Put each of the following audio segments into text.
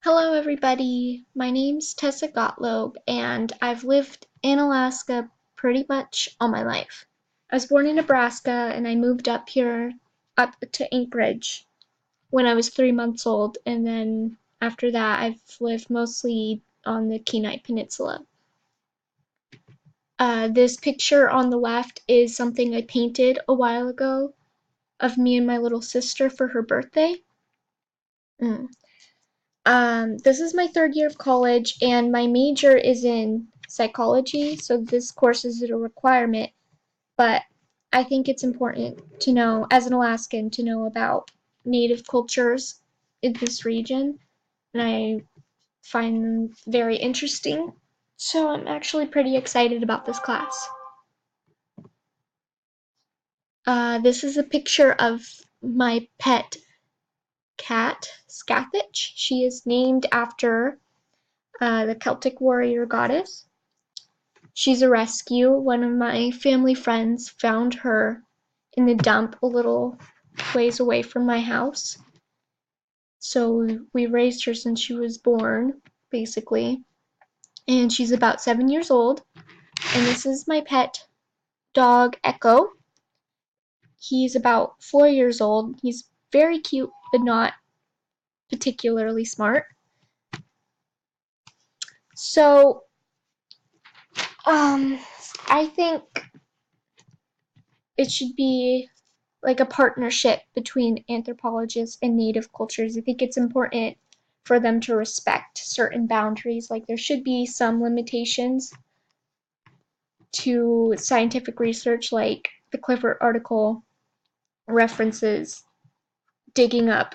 Hello, everybody. My name's Tessa Gottlob, and I've lived in Alaska pretty much all my life. I was born in Nebraska, and I moved up here, up to Anchorage, when I was 3 months old, and then after that, I've lived mostly on the Kenai Peninsula. This picture on the left is something I painted a while ago of me and my little sister for her birthday. Mm. This is my third year of college, and my major is in psychology, so this course is a requirement, but I think it's important to know, as an Alaskan, to know about native cultures in this region, and I find them very interesting, so I'm actually pretty excited about this class. This is a picture of my pet cat, Scathach. She is named after the Celtic warrior goddess. She's a rescue. One of my family friends found her in the dump a little ways away from my house. So we raised her since she was born, basically. And she's about 7 years old. And this is my pet dog, Echo. He's about 4 years old. He's very cute, but not particularly smart. So, I think it should be like a partnership between anthropologists and native cultures. I think it's important for them to respect certain boundaries. Like there should be some limitations to scientific research, like the Clifford article references digging up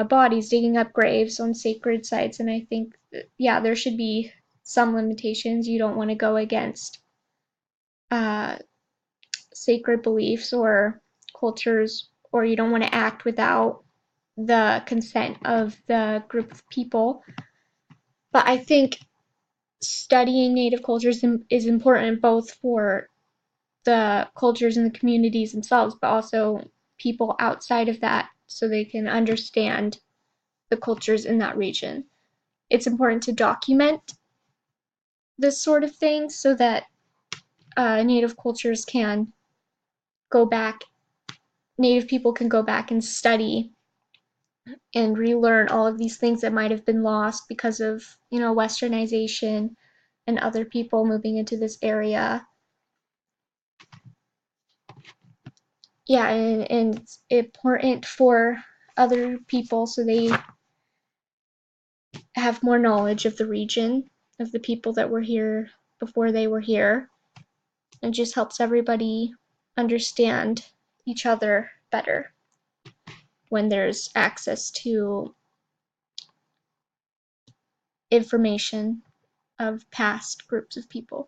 bodies, digging up graves on sacred sites, and I think, yeah, there should be some limitations. You don't want to go against uh, sacred beliefs or cultures, or you don't want to act without the consent of the group of people. But I think studying native cultures is important both for the cultures and the communities themselves, but also people outside of that so they can understand the cultures in that region. It's important to document this sort of thing so that native cultures can go back, native people can go back and study and relearn all of these things that might have been lost because of, westernization and other people moving into this area. Yeah, and it's important for other people so they have more knowledge of the region, of the people that were here before they were here. It just helps everybody understand each other better when there's access to information of past groups of people.